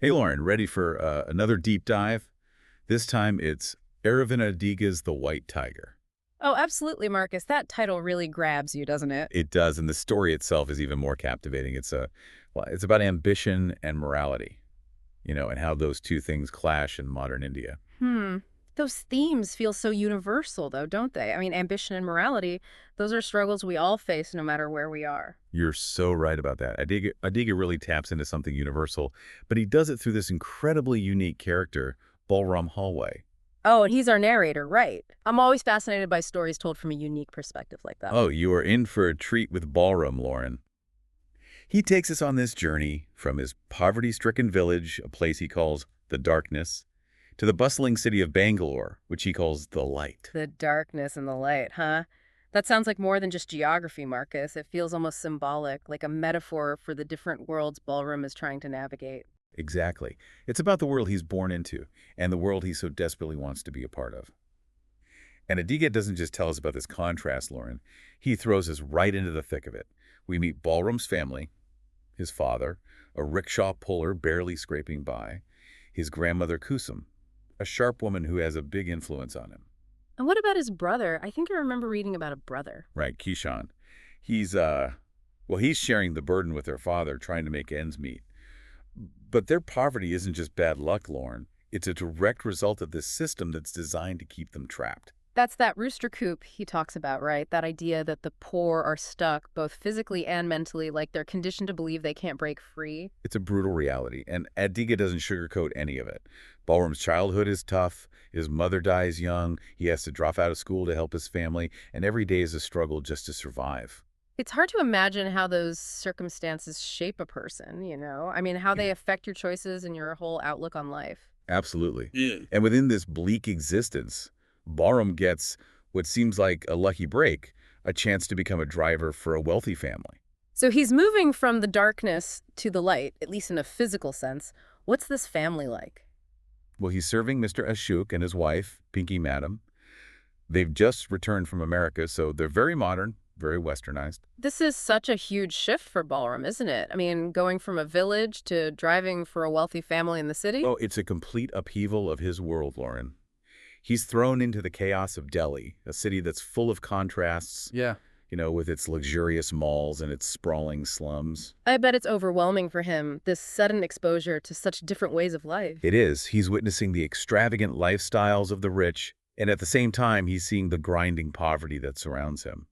Hey Lauren, ready for another deep dive? This time it's Aravind Adiga's The White Tiger. Oh, absolutely, Marcus. That title really grabs you, doesn't it? It does, and the story itself is even more captivating. It's about ambition and morality, and how those two things clash in modern India. Hmm. Those themes feel so universal, though, don't they? I mean, ambition and morality, those are struggles we all face no matter where we are. You're so right about that. Adiga really taps into something universal, but he does it through this incredibly unique character, Balram Hallway. Oh, and he's our narrator, right. I'm always fascinated by stories told from a unique perspective like that. Oh, you are in for a treat with Balram, Lauren. He takes us on this journey from his poverty-stricken village, a place he calls the Darkness, to the bustling city of Bangalore, which he calls the Light. The darkness and the light, huh? That sounds like more than just geography, Marcus. It feels almost symbolic, like a metaphor for the different worlds Ballroom is trying to navigate. Exactly. It's about the world he's born into and the world he so desperately wants to be a part of. And Adiga doesn't just tell us about this contrast, Lauren. He throws us right into the thick of it. We meet Ballroom's family, his father, a rickshaw puller barely scraping by, his grandmother Kusum, a sharp woman who has a big influence on him. And what about his brother? I think I remember reading about a brother. Right, Kishan. He's sharing the burden with their father, trying to make ends meet. But their poverty isn't just bad luck, Lauren. It's a direct result of this system that's designed to keep them trapped. That's that rooster coop he talks about, right? That idea that the poor are stuck both physically and mentally, like they're conditioned to believe they can't break free. It's a brutal reality, and Adiga doesn't sugarcoat any of it. Ballroom's childhood is tough. His mother dies young. He has to drop out of school to help his family, and every day is a struggle just to survive. It's hard to imagine how those circumstances shape a person, I mean, how they affect your choices and your whole outlook on life. Absolutely. Yeah. And within this bleak existence, Ballroom gets what seems like a lucky break, a chance to become a driver for a wealthy family. So he's moving from the darkness to the light, at least in a physical sense. What's this family like? Well, he's serving Mr. Ashok and his wife, Pinky Madam. They've just returned from America, so they're very modern, very westernized. This is such a huge shift for Ballroom, isn't it? I mean, going from a village to driving for a wealthy family in the city? Oh, it's a complete upheaval of his world, Lauren. He's thrown into the chaos of Delhi, a city that's full of contrasts, Yeah. with its luxurious malls and its sprawling slums. I bet it's overwhelming for him, this sudden exposure to such different ways of life. It is. He's witnessing the extravagant lifestyles of the rich, and at the same time, he's seeing the grinding poverty that surrounds him.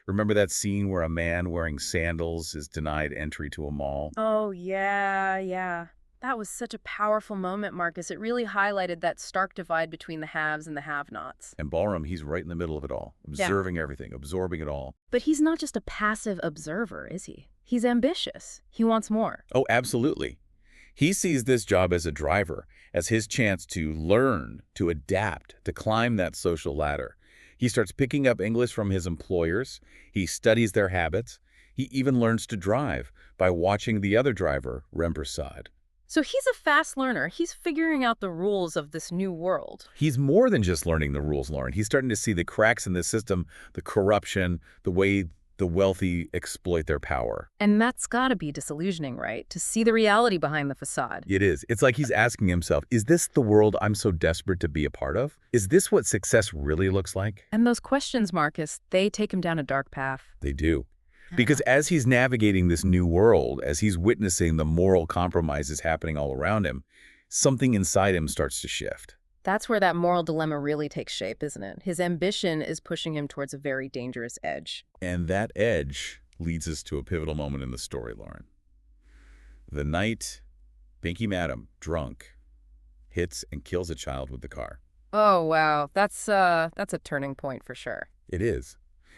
Remember that scene where a man wearing sandals is denied entry to a mall? Oh, yeah, yeah. That was such a powerful moment, Marcus. It really highlighted that stark divide between the haves and the have-nots. And Ballroom, he's right in the middle of it all, Yeah. observing everything, absorbing it all. But he's not just a passive observer, is he? He's ambitious. He wants more. Oh, absolutely. He sees this job as a driver, as his chance to learn, to adapt, to climb that social ladder. He starts picking up English from his employers. He studies their habits. He even learns to drive by watching the other driver, Rem Prasad. So he's a fast learner. He's figuring out the rules of this new world. He's more than just learning the rules, Lauren. He's starting to see the cracks in the system, the corruption, the way the wealthy exploit their power. And that's gotta be disillusioning, right? To see the reality behind the facade. It is. It's like he's asking himself, is this the world I'm so desperate to be a part of? Is this what success really looks like? And those questions, Marcus, they take him down a dark path. They do. Because as he's navigating this new world, as he's witnessing the moral compromises happening all around him, something inside him starts to shift. That's where that moral dilemma really takes shape, isn't it? His ambition is pushing him towards a very dangerous edge. And that edge leads us to a pivotal moment in the story, Lauren. The night Pinky Madam, drunk, hits and kills a child with the car. Oh, wow. That's a turning point for sure. It is.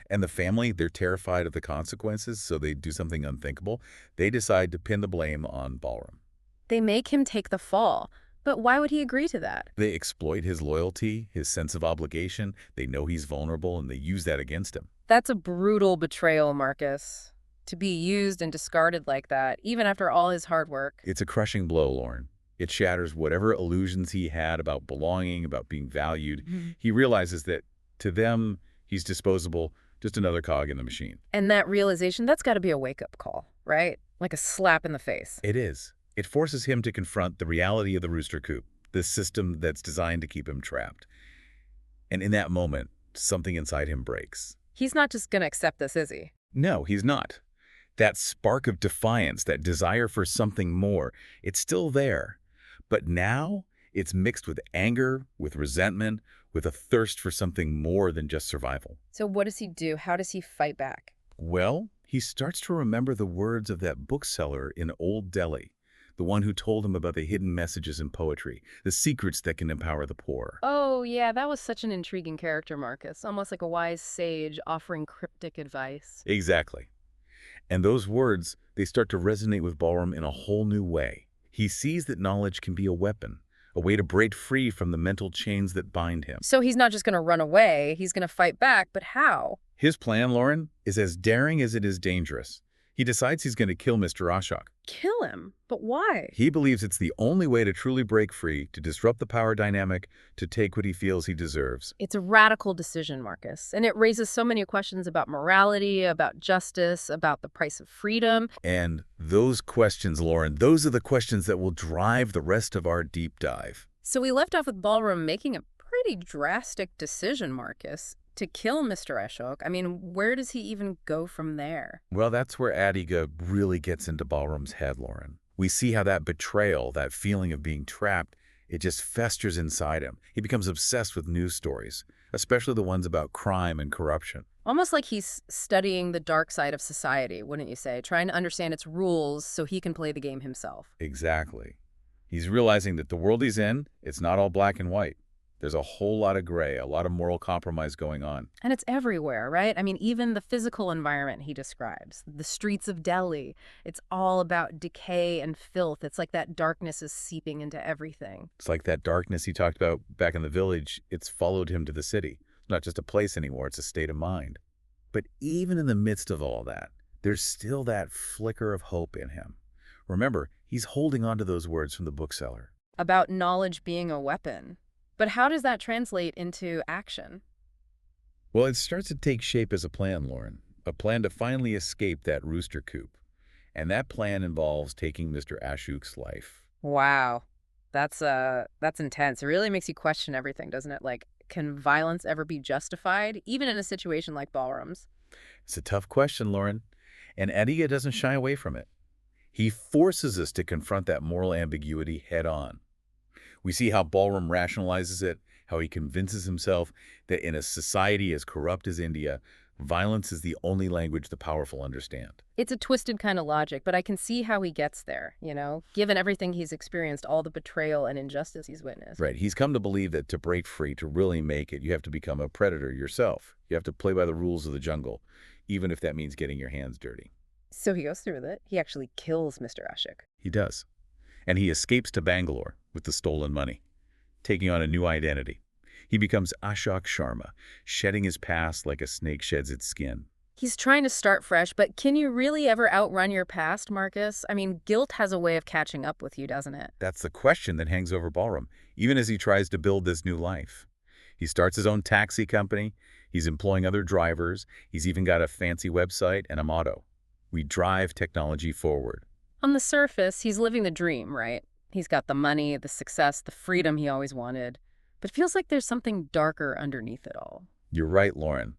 And the family, they're terrified of the consequences, so they do something unthinkable. They decide to pin the blame on Ballroom. They make him take the fall. But why would he agree to that? They exploit his loyalty, his sense of obligation. They know he's vulnerable, and they use that against him. That's a brutal betrayal, Marcus. To be used and discarded like that, even after all his hard work. It's a crushing blow, Lauren. It shatters whatever illusions he had about belonging, about being valued. He realizes that, to them, he's disposable, just another cog in the machine. And that realization, that's got to be a wake-up call, right? Like a slap in the face. It is. It forces him to confront the reality of the rooster coop, this system that's designed to keep him trapped. And in that moment, something inside him breaks. He's not just gonna accept this, is he? No, he's not. That spark of defiance, that desire for something more, it's still there. But now it's mixed with anger, with resentment, with a thirst for something more than just survival. So what does he do? How does he fight back? Well, he starts to remember the words of that bookseller in Old Delhi, the one who told him about the hidden messages in poetry, the secrets that can empower the poor. Oh, yeah, that was such an intriguing character, Marcus. Almost like a wise sage offering cryptic advice. Exactly. And those words, they start to resonate with Ballroom in a whole new way. He sees that knowledge can be a weapon, a way to break free from the mental chains that bind him. So he's not just gonna run away, he's gonna fight back, but how? His plan, Lauren, is as daring as it is dangerous. He decides he's going to kill Mr. Ashok. Kill him? But why? He believes it's the only way to truly break free, to disrupt the power dynamic, to take what he feels he deserves. It's a radical decision, Marcus, and it raises so many questions about morality, about justice, about the price of freedom. And those questions, Lauren, those are the questions that will drive the rest of our deep dive. So we left off with Ballroom making a pretty drastic decision, Marcus, to kill Mr. Ashok. I mean, where does he even go from there? Well, that's where Adiga really gets into Ballroom's head, Lauren. We see how that betrayal, that feeling of being trapped, it just festers inside him. He becomes obsessed with news stories, especially the ones about crime and corruption. Almost like he's studying the dark side of society, wouldn't you say? Trying to understand its rules so he can play the game himself. Exactly. He's realizing that the world he's in, it's not all black and white. There's a whole lot of gray, a lot of moral compromise going on. And it's everywhere, right? I mean, even the physical environment he describes, the streets of Delhi, it's all about decay and filth. It's like that darkness is seeping into everything. It's like that darkness he talked about back in the village, it's followed him to the city. It's not just a place anymore, it's a state of mind. But even in the midst of all that, there's still that flicker of hope in him. Remember, he's holding on to those words from the bookseller. About knowledge being a weapon. But how does that translate into action? Well, it starts to take shape as a plan, Lauren. A plan to finally escape that rooster coop. And that plan involves taking Mr. Ashok's life. Wow. That's intense. It really makes you question everything, doesn't it? Like, can violence ever be justified, even in a situation like Ballroom's? It's a tough question, Lauren. And Adiga doesn't shy away from it. He forces us to confront that moral ambiguity head on. We see how Ballroom rationalizes it, how he convinces himself that in a society as corrupt as India, violence is the only language the powerful understand. It's a twisted kind of logic, but I can see how he gets there, given everything he's experienced, all the betrayal and injustice he's witnessed. Right. He's come to believe that to break free, to really make it, you have to become a predator yourself. You have to play by the rules of the jungle, even if that means getting your hands dirty. So he goes through with it. He actually kills Mr. Ashok. He does. And he escapes to Bangalore with the stolen money, taking on a new identity. He becomes Ashok Sharma, shedding his past like a snake sheds its skin. He's trying to start fresh, but can you really ever outrun your past, Marcus? I mean, guilt has a way of catching up with you, doesn't it? That's the question that hangs over Ballroom, even as he tries to build this new life. He starts his own taxi company. He's employing other drivers. He's even got a fancy website and a motto. We drive technology forward. On the surface, he's living the dream, right? He's got the money, the success, the freedom he always wanted. But it feels like there's something darker underneath it all. You're right, Lauren.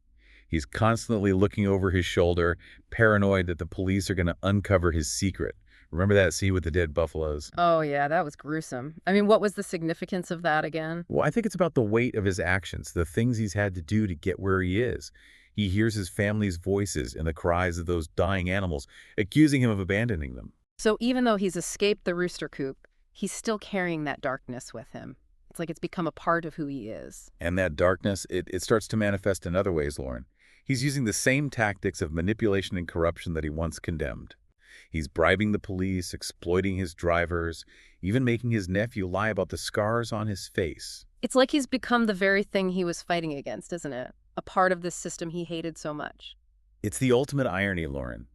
He's constantly looking over his shoulder, paranoid that the police are going to uncover his secret. Remember that scene with the dead buffaloes? Oh, yeah, that was gruesome. I mean, what was the significance of that again? Well, I think it's about the weight of his actions, the things he's had to do to get where he is. He hears his family's voices and the cries of those dying animals, accusing him of abandoning them. So even though he's escaped the rooster coop, he's still carrying that darkness with him. It's like it's become a part of who he is. And that darkness, it starts to manifest in other ways, Lauren. He's using the same tactics of manipulation and corruption that he once condemned. He's bribing the police, exploiting his drivers, even making his nephew lie about the scars on his face. It's like he's become the very thing he was fighting against, isn't it? A part of this system he hated so much. It's the ultimate irony, Lauren.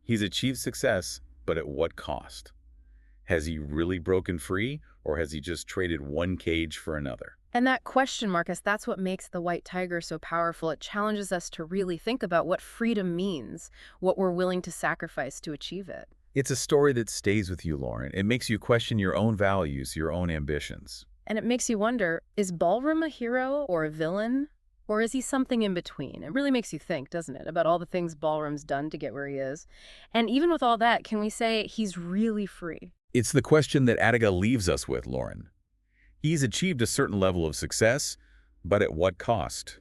He's achieved success, but at what cost? Has he really broken free, or has he just traded one cage for another? And that question, Marcus, that's what makes the white tiger so powerful. It challenges us to really think about what freedom means, what we're willing to sacrifice to achieve it. It's a story that stays with you, Lauren. It makes you question your own values, your own ambitions. And it makes you wonder, is Ballroom a hero or a villain? Or is he something in between? It really makes you think, doesn't it, about all the things Ballroom's done to get where he is. And even with all that, can we say he's really free? It's the question that Adiga leaves us with, Lauren. He's achieved a certain level of success, but at what cost?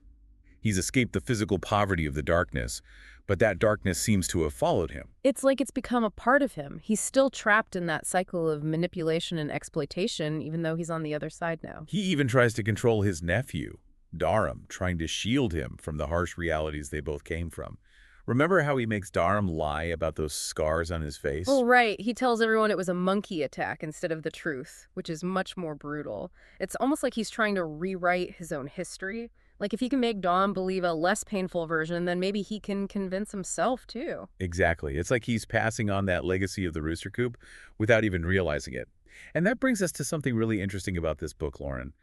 He's escaped the physical poverty of the darkness, but that darkness seems to have followed him. It's like it's become a part of him. He's still trapped in that cycle of manipulation and exploitation, even though he's on the other side now. He even tries to control his nephew, Dharam, trying to shield him from the harsh realities they both came from. Remember how he makes Dharam lie about those scars on his face? Oh, right. He tells everyone it was a monkey attack instead of the truth, which is much more brutal. It's almost like he's trying to rewrite his own history. Like if he can make Dom believe a less painful version, then maybe he can convince himself too. Exactly. It's like he's passing on that legacy of the rooster coop without even realizing it. And that brings us to something really interesting about this book, Lauren.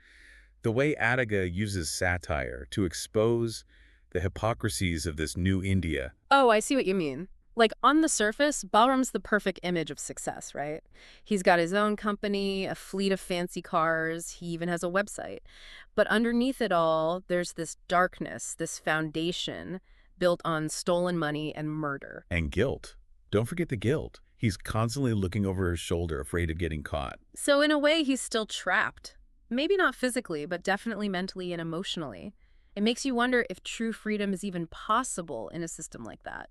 The way Adiga uses satire to expose the hypocrisies of this new India. Oh, I see what you mean. Like, on the surface, Balram's the perfect image of success, right? He's got his own company, a fleet of fancy cars, he even has a website. But underneath it all, there's this darkness, this foundation built on stolen money and murder. And guilt. Don't forget the guilt. He's constantly looking over his shoulder, afraid of getting caught. So in a way, he's still trapped. Maybe not physically, but definitely mentally and emotionally. It makes you wonder if true freedom is even possible in a system like that.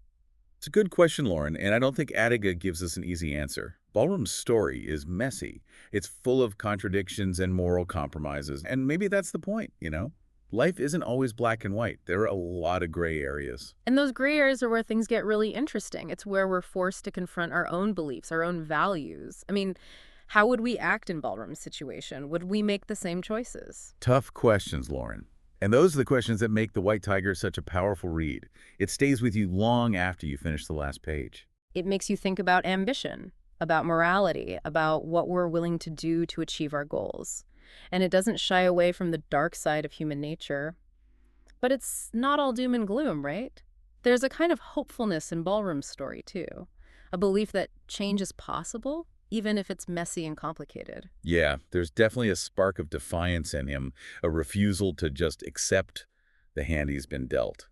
It's a good question, Lauren, and I don't think Adiga gives us an easy answer. Ballroom's story is messy. It's full of contradictions and moral compromises, and maybe that's the point, you know? Life isn't always black and white. There are a lot of gray areas. And those gray areas are where things get really interesting. It's where we're forced to confront our own beliefs, our own values. I mean, how would we act in Ballroom's situation? Would we make the same choices? Tough questions, Lauren. And those are the questions that make The White Tiger such a powerful read. It stays with you long after you finish the last page. It makes you think about ambition, about morality, about what we're willing to do to achieve our goals. And it doesn't shy away from the dark side of human nature. But it's not all doom and gloom, right? There's a kind of hopefulness in Ballroom's story, too. A belief that change is possible, even if it's messy and complicated. Yeah, there's definitely a spark of defiance in him, a refusal to just accept the hand he's been dealt.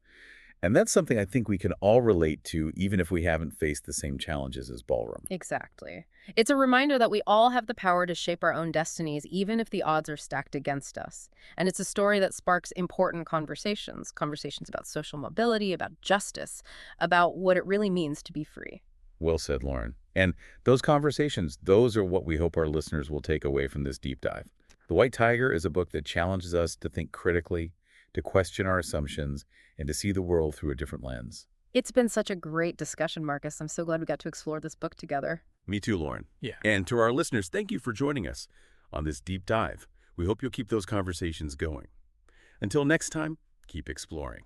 And that's something I think we can all relate to, even if we haven't faced the same challenges as Ballroom. Exactly. It's a reminder that we all have the power to shape our own destinies, even if the odds are stacked against us. And it's a story that sparks important conversations, conversations about social mobility, about justice, about what it really means to be free. Well said, Lauren. And those conversations, those are what we hope our listeners will take away from this deep dive. The White Tiger is a book that challenges us to think critically, to question our assumptions, and to see the world through a different lens. It's been such a great discussion, Marcus. I'm so glad we got to explore this book together. Me too, Lauren. Yeah. And to our listeners, thank you for joining us on this deep dive. We hope you'll keep those conversations going. Until next time, keep exploring.